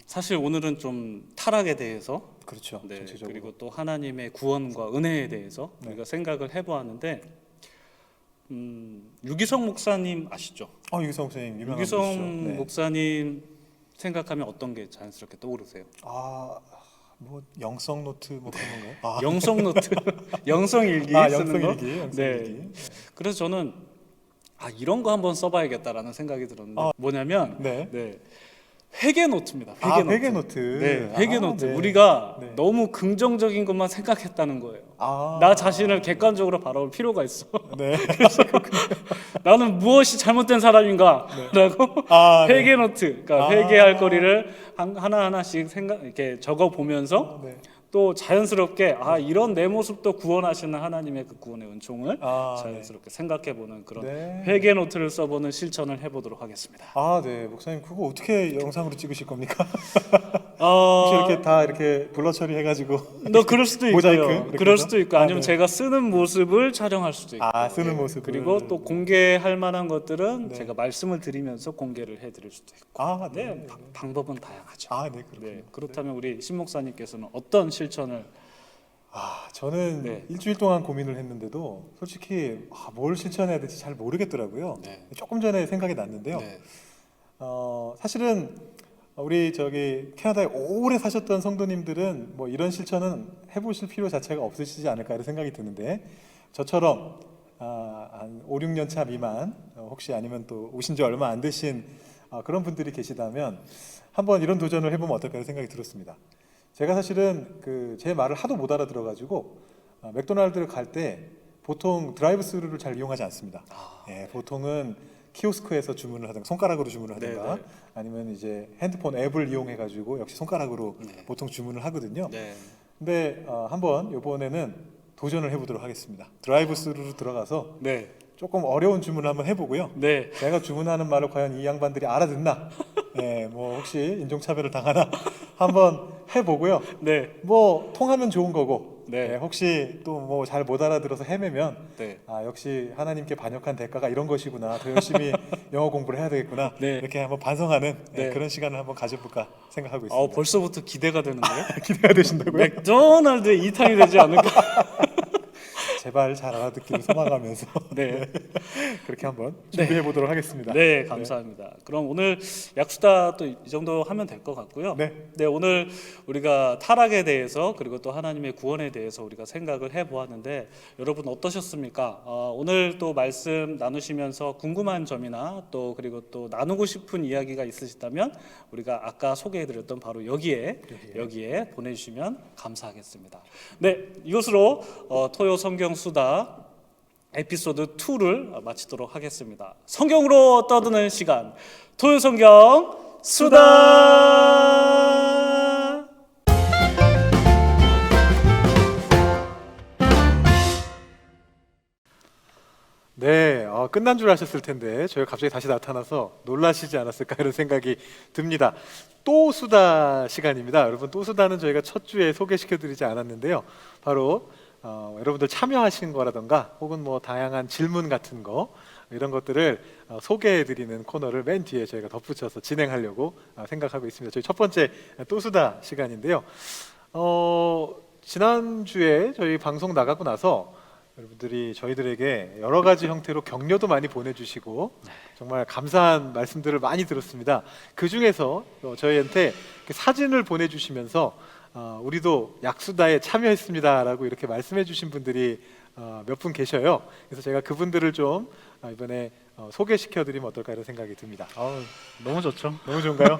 사실 오늘은 좀 타락에 대해서 그렇죠. 네, 전체적으로. 그리고 또 하나님의 구원과 은혜에 대해서 네. 우리가 생각을 해보았는데 유기성 목사님 아시죠? 유기성 목사님 유명한 유기성 분이시죠. 네. 목사님 생각하면 어떤 게 자연스럽게 떠오르세요? 뭐 영성 노트 뭐 그런 건가요? 영성 노트, 영성 일기 쓰는 거. 영성 네. 일기. 그래서 저는 이런 거 한번 써봐야겠다라는 생각이 들었는데 뭐냐면 네. 회계 노트입니다. 회계 노트. 네, 회계 노트. 네. 우리가 네. 너무 긍정적인 것만 생각했다는 거예요. 아. 나 자신을 객관적으로 바라볼 필요가 있어. 네. 나는 무엇이 잘못된 사람인가라고 네. 회계 노트, 그러니까 회계할 거리를 하나하나씩 이렇게 적어 보면서 네. 또 자연스럽게 이런 내 모습도 구원하시는 하나님의 그 구원의 은총을 자연스럽게 생각해보는 그런 네. 회계 노트를 써보는 실천을 해보도록 하겠습니다. 네. 목사님 그거 어떻게 영상으로 찍으실 겁니까? 혹시 이렇게 다 이렇게 블러 처리해가지고 그럴 수도 모자이크 있고요. 이렇게 그럴 해서? 수도 있고 아니면 네. 제가 쓰는 모습을 촬영할 수도 있고. 쓰는 모습 그리고 또 공개할 만한 것들은 네. 제가 말씀을 드리면서 공개를 해드릴 수도 있고. 네. 방법은 다양하죠. 네, 그렇군요. 네, 그렇다면 우리 신 목사님께서는 어떤 실천을? 저는 네. 일주일 동안 고민을 했는데도 솔직히 뭘 실천해야 될지 잘 모르겠더라고요. 네. 조금 전에 생각이 났는데요. 네. 사실은 우리 저기 캐나다에 오래 사셨던 성도님들은 뭐 이런 실천은 해보실 필요 자체가 없으시지 않을까 이런 생각이 드는데 저처럼 한 5, 6년 차 미만 혹시 아니면 또 오신 지 얼마 안 되신 그런 분들이 계시다면 한번 이런 도전을 해보면 어떨까 이런 생각이 들었습니다. 제가 사실은 제 말을 하도 못 알아들어가지고 맥도날드를 갈 때 보통 드라이브 스루를 잘 이용하지 않습니다. 예, 보통은 키오스크에서 주문을 하든가 손가락으로 주문을 하든가 네네. 아니면 이제 핸드폰 앱을 이용해 가지고 역시 손가락으로 네. 보통 주문을 하거든요. 네. 근데 한번 이번에는 도전을 해보도록 하겠습니다. 드라이브 스루로 들어가서 네. 조금 어려운 주문을 한번 해보고요. 네. 제가 주문하는 말을 과연 이 양반들이 알아듣나? 예, 뭐 혹시 인종차별을 당하나? 한번 해보고요. 네. 뭐 통하면 좋은 거고, 네. 예, 혹시 또 뭐 잘 못 알아들어서 헤매면 네. 역시 하나님께 반역한 대가가 이런 것이구나. 더 열심히 영어 공부를 해야 되겠구나. 네. 이렇게 한번 반성하는 네. 그런 시간을 한번 가져볼까 생각하고 있습니다. 벌써부터 기대가 되는데요. 기대가 되신다고요? 맥도날드의 2탄이 되지 않을까? 제발 잘 알아듣기를 소망하면서 네. 그렇게 한번 준비해 보도록 하겠습니다. 네, 감사합니다. 그럼 오늘 약수다 또 이 정도 하면 될 것 같고요. 네. 오늘 우리가 타락에 대해서 그리고 또 하나님의 구원에 대해서 우리가 생각을 해보았는데 여러분 어떠셨습니까? 오늘 또 말씀 나누시면서 궁금한 점이나 또 그리고 또 나누고 싶은 이야기가 있으시다면 우리가 아까 소개해드렸던 바로 여기에 보내주시면 감사하겠습니다. 네, 이것으로 토요 성경 수다 에피소드 2를 마치도록 하겠습니다. 성경으로 떠드는 시간 토요 성경 수다. 네, 끝난 줄 아셨을 텐데 저희가 갑자기 다시 나타나서 놀라시지 않았을까 이런 생각이 듭니다. 또 수다 시간입니다. 여러분, 또 수다는 저희가 첫 주에 소개시켜드리지 않았는데요. 바로 여러분들 참여하신 거라던가 혹은 뭐 다양한 질문 같은 거 이런 것들을 소개해드리는 코너를 맨 뒤에 저희가 덧붙여서 진행하려고 생각하고 있습니다. 저희 첫 번째 또 수다 시간인데요. 지난주에 저희 방송 나가고 나서 여러분들이 저희들에게 여러 가지 형태로 격려도 많이 보내주시고 정말 감사한 말씀들을 많이 들었습니다. 그 중에서 저희한테 사진을 보내주시면서 우리도 약수다에 참여했습니다라고 이렇게 말씀해주신 분들이 몇 분 계셔요. 그래서 제가 그분들을 좀 이번에 소개시켜드리면 어떨까 이런 생각이 듭니다. 너무 좋죠. 너무 좋은가요?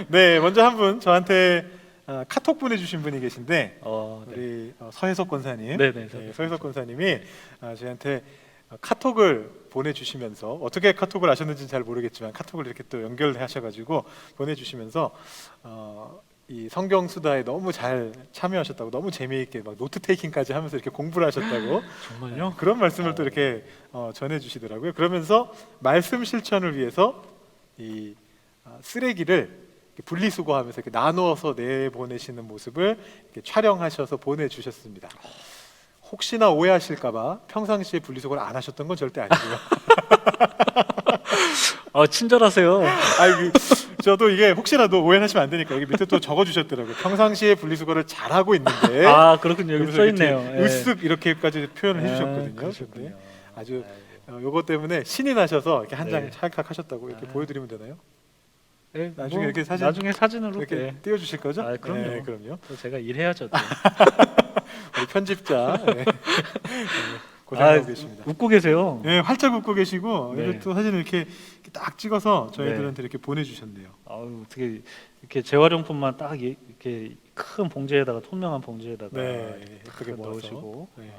네, 먼저 한 분 저한테 카톡 보내주신 분이 계신데 우리 서혜석 권사님. 네네. 네, 서혜석 권사님이 저한테 카톡을 보내주시면서 어떻게 카톡을 하셨는지는 잘 모르겠지만 카톡을 이렇게 또 연결하셔가지고 보내주시면서 이 성경 수다에 너무 잘 참여하셨다고 너무 재미있게 막 노트 테이킹까지 하면서 이렇게 공부를 하셨다고 정말요? 그런 말씀을 또 이렇게 전해주시더라고요. 그러면서 말씀 실천을 위해서 이 쓰레기를 분리수거하면서 이렇게 나누어서 내보내시는 모습을 이렇게 촬영하셔서 보내주셨습니다. 혹시나 오해하실까봐 평상시에 분리수거를 안 하셨던 건 절대 아니고요. 친절하세요. 저도 이게 혹시라도 오해하시면 안 되니까 여기 밑에 또 적어주셨더라고요. 평상시에 분리수거를 잘 하고 있는데. 그렇군요. 여기 써 있네요. 으쓱 이렇게까지 표현을 해주셨거든요. 그러셨군요. 근데 아주 요것 때문에 신이 나셔서 이렇게 한 장 네. 찰칵 하셨다고 이렇게 보여드리면 되나요? 네, 나중에 이렇게 나중에 사진으로 이렇게 띄워주실 거죠? 그럼요. 네, 그럼요. 또 제가 일해야죠. 우리 편집자 고생하고 계십니다. 웃고 계세요. 네, 활짝 웃고 계시고 네. 이것도 사진을 이렇게 딱 찍어서 저희들한테 이렇게 보내주셨네요. 어떻게 이렇게 재활용품만 딱 이렇게 큰 봉지에다가 투명한 봉지에다가 네, 예쁘게 딱 모아서. 넣으시고 네.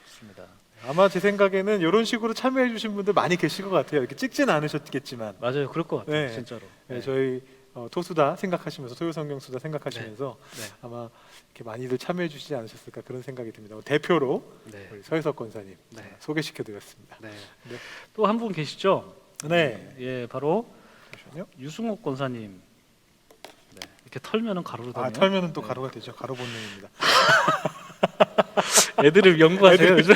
좋습니다. 아마 제 생각에는 이런 식으로 참여해주신 분들 많이 계실 것 같아요. 이렇게 찍진 않으셨겠지만, 맞아요, 그럴 것 같아요, 네. 진짜로. 네, 저희 토수다 생각하시면서 토요성경수다 생각하시면서 네. 아마 이렇게 많이들 참여해주시지 않으셨을까 그런 생각이 듭니다. 대표로 네. 우리 서혜석 권사님 네. 소개시켜드렸습니다. 네. 네. 또 한 분 계시죠? 네. 예, 바로 잠시만요. 유승옥 권사님. 네. 이렇게 털면은 가로로 되네요. 털면은 또 가로가 되죠. 가로 본능입니다. 애들을 연구하세요. 요즘?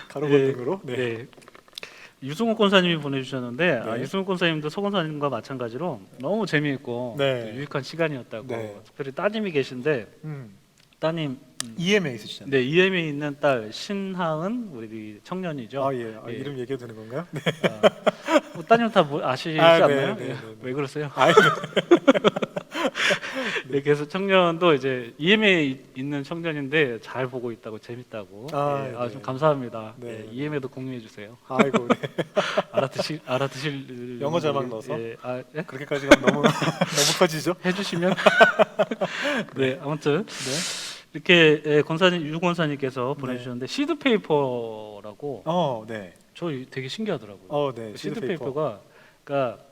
가로 예, 본능으로. 네. 네. 유승욱 권사님이 보내주셨는데 네. 유승욱 권사님도 서 권사님과 마찬가지로 너무 재미있고 네. 또 유익한 시간이었다고 네. 특별히 따님이 계신데 따님 EM에 있으시잖아요. 네, EM에 있는 딸 신하은 우리 청년이죠. 아 예. 예. 이름 얘기해도 되는 건가요? 네. 따님 다 아시지 아, 네, 않나요? 네, 예. 네, 네. 왜 그러세요? 아, 네, 그래서 청년도 이제 EM에 있는 청년인데 잘 보고 있다고 재밌다고. 아, 예, 네. 좀 감사합니다. 네, 예, 네. EM에도 공유해 주세요. 아이고. 네. 알아듣실 영어 자막 넣어서? 예, 예? 그렇게까지 가면 너무 커지죠? 해주시면 네 아무튼 이렇게 유 권사님께서 보내주셨는데 시드 페이퍼라고 네. 저 되게 신기하더라고요. 네. 시드 페이퍼가 그러니까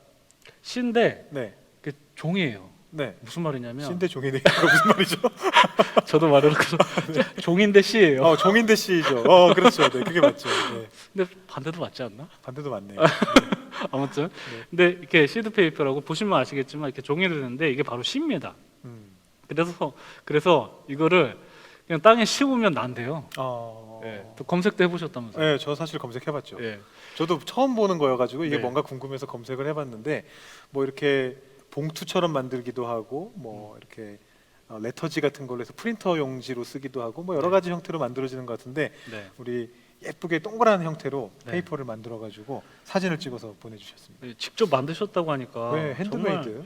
시인데 네. 그 종이에요. 네. 무슨 말이냐면 신대 종이네. 무슨 말이죠? 저도 말을 그래서 종인데 시예요. 종인대 씨죠. 그렇죠. 네, 그게 맞죠. 네. 근데 반대도 맞지 않나? 반대도 맞네요. 아무튼 근데 이렇게 시드 페이퍼라고 보시면 아시겠지만 이렇게 종이를 드는데 이게 바로 시입니다. 그래서 이거를 그냥 땅에 심으면 난대요. 예, 또 검색도 해보셨다면서요? 네, 저 사실 검색해봤죠. 예. 저도 처음 보는 거여가지고 이게 네. 뭔가 궁금해서 검색을 해봤는데 뭐 이렇게 봉투처럼 만들기도 하고 뭐 이렇게 레터지 같은 걸로 해서 프린터 용지로 쓰기도 하고 뭐 여러 가지 형태로 만들어지는 것 같은데 네. 우리 예쁘게 동그란 형태로 네. 페이퍼를 만들어가지고 사진을 찍어서 보내주셨습니다. 네, 직접 만드셨다고 하니까 네, 핸드메이드.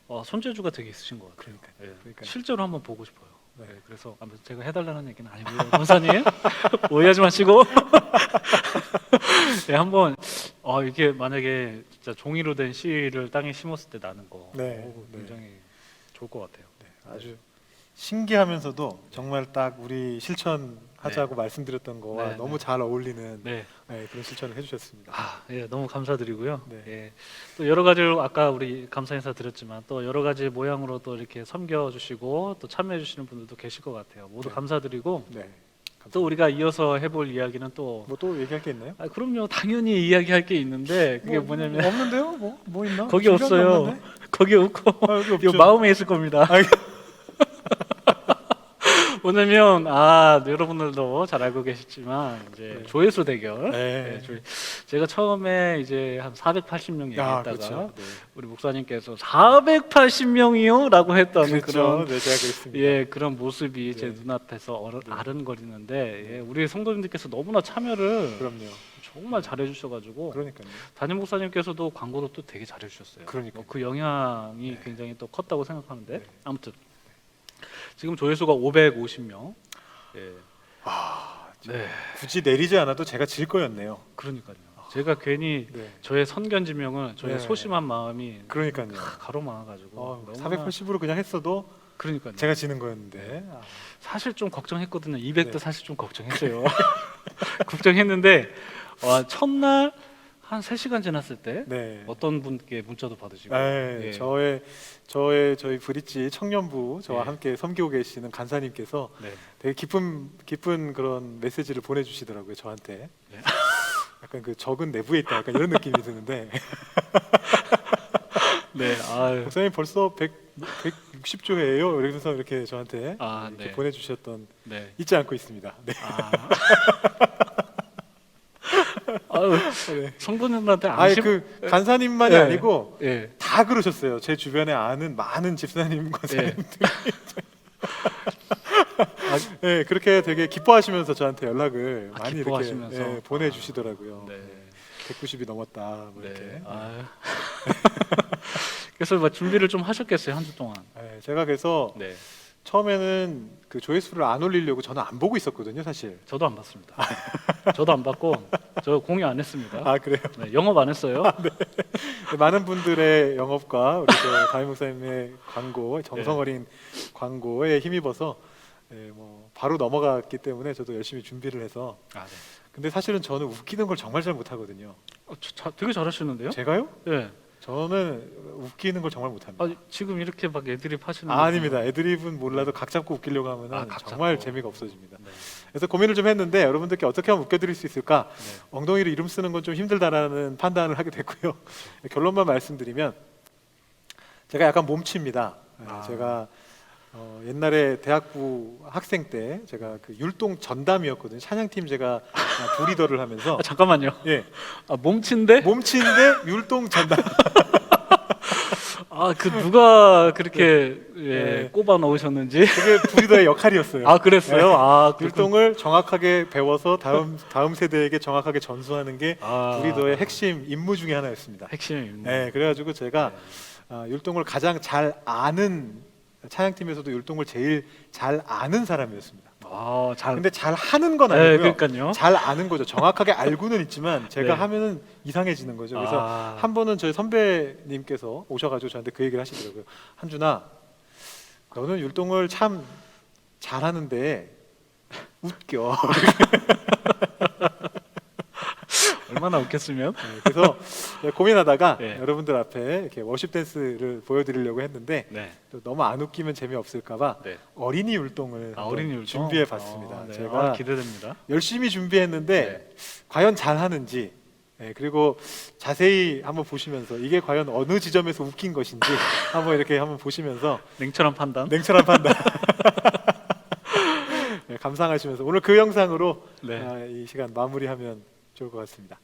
정말 손재주가 되게 있으신 것 같아요. 그러니까요. 실제로 한번 보고 싶어요. 네. 네, 그래서 아무튼 제가 해달라는 얘기는 아니고요, 권사님 오해하지 마시고 네, 한번 이게 만약에 진짜 종이로 된 씨를 땅에 심었을 때 나는 거 네, 굉장히 좋을 것 같아요. 네, 아주 신기하면서도 정말 딱 우리 실천하자고 말씀드렸던 거와 네, 너무 네. 잘 어울리는 네. 그런 실천을 해주셨습니다. 예, 너무 감사드리고요. 네. 예, 또 여러 가지로 아까 우리 감사 인사 드렸지만 또 여러 가지 모양으로 또 이렇게 섬겨주시고 또 참여해주시는 분들도 계실 것 같아요. 모두 네. 감사드리고 네. 또 우리가 이어서 해볼 이야기는 또 뭐 또 얘기할 게 있나요? 그럼요, 당연히 이야기할 게 있는데 그게 뭐냐면 없는데요? 뭐 있나? 거기 준비한 게 없어요. 없는데? 거기 없고 여기 요 없죠. 마음에 있을 겁니다. 뭐냐면 여러분들도 잘 알고 계시지만 이제 조회수 대결. 네. 제가 처음에 이제 한 480명 얘기했다가 그렇죠. 네. 우리 목사님께서 480명이요라고 했던 그렇죠. 그런 네, 제가 그랬습니다. 그런 모습이 제 네. 눈앞에서 아른거리는데 우리 성도님들께서 너무나 참여를 그럼요. 정말 잘해주셔가지고 그러니까요. 담임 목사님께서도 광고도 또 되게 잘해주셨어요. 그러니까요. 그 영향이 네. 굉장히 또 컸다고 생각하는데 네. 아무튼 지금 조회수가 550명. 예. 네, 굳이 내리지 않아도 제가 질 거였네요. 그러니까요. 제가 괜히 네. 저의 선견지명을 저의 네. 소심한 마음이 그러니까요. 가로막아가지고 480으로 그냥 했어도 그러니까요. 제가 지는 거였는데. 사실 좀 걱정했거든요. 200도 네. 사실 좀 걱정했어요. 걱정했는데 첫날 한 3시간 지났을 때 네. 어떤 분께 문자도 받으시고 네, 예. 저희 브릿지 청년부 저와 예. 함께 섬기고 계시는 간사님께서 네. 되게 기쁜 그런 메시지를 보내주시더라고요 저한테. 네. 약간 그 적은 내부에 있다 약간 이런 느낌이 드는데 네. 아유. 목사님 벌써 160조예요. 그래서 이렇게 저한테 이렇게 네. 보내주셨던 네. 잊지 않고 있습니다. 네. 네. 성도님들한테 아니 안심. 그 간사님만이 네. 아니고 예. 다 그러셨어요. 제 주변에 아는 많은 집사님 권사님들이 네, 그렇게 되게 기뻐하시면서 저한테 연락을 많이 기뻐하시면서? 이렇게 보내주시더라고요. 네. 190이 넘었다 뭐 이렇게. 네. 그래서 뭐 준비를 좀 하셨겠어요, 한 주 동안. 네, 제가 그래서 네. 처음에는 그 조회수를 안 올리려고 저는 안 보고 있었거든요, 사실. 저도 안 봤습니다. 저도 안 봤고 저 공유 안 했습니다. 아 그래요? 네, 영업 안 했어요. 네, 많은 분들의 영업과 우리 담임 목사님의 광고, 정성 어린 광고에 힘입어서 뭐 바로 넘어갔기 때문에 저도 열심히 준비를 해서. 네. 근데 사실은 저는 웃기는 걸 정말 잘 못하거든요. 되게 잘하시는데요? 제가요? 네. 저는 웃기는 걸 정말 못합니다. 지금 이렇게 막 애드립 하시는. 아닙니다. 애드립은 몰라도 각 잡고 웃기려고 하면 각 정말 잡고. 재미가 없어집니다. 네. 그래서 고민을 좀 했는데 여러분들께 어떻게 하면 웃겨드릴 수 있을까? 네. 엉덩이로 이름 쓰는 건 좀 힘들다라는 판단을 하게 됐고요. 결론만 말씀드리면 제가 약간 몸치입니다. 제가 옛날에 대학부 학생 때 제가 그 율동 전담이었거든요. 찬양팀 제가 부리더를 하면서 잠깐만요. 예 몸친데? 몸치인데 율동 전담. 아, 그 누가 그렇게 예, 네. 꼽아 넣으셨는지. 그게 브리더의 역할이었어요. 아, 그랬어요? 아, 율동을 정확하게 배워서 다음 세대에게 정확하게 전수하는 게 브리더의 핵심 임무 중에 하나였습니다. 핵심입니다. 네, 그래가지고 제가 율동을 가장 잘 아는 차양팀에서도 율동을 제일 잘 아는 사람이었습니다. 아, 잘. 근데 잘 하는 건 네, 아니고요. 그러니까요. 잘 아는 거죠. 정확하게 알고는 있지만 제가 네. 하면은 이상해지는 거죠. 그래서 한 번은 저희 선배님께서 오셔가지고 저한테 그 얘기를 하시더라고요. 한준아, 너는 율동을 참 잘하는데 웃겨. 얼마나 웃겼으면. 네, 그래서 고민하다가 네. 여러분들 앞에 이렇게 워십 댄스를 보여드리려고 했는데 네. 또 너무 안 웃기면 재미없을까봐 네. 어린이 율동을 어린이 율동? 준비해봤습니다. 네. 제가 기대됩니다. 열심히 준비했는데 과연 잘하는지 그리고 자세히 한번 보시면서 이게 과연 어느 지점에서 웃긴 것인지 한번 이렇게 한번 보시면서 냉철한 판단. 냉철한 판단 감상하시면서 오늘 그 영상으로 네. 이 시간 마무리하면 좋을 것 같습니다.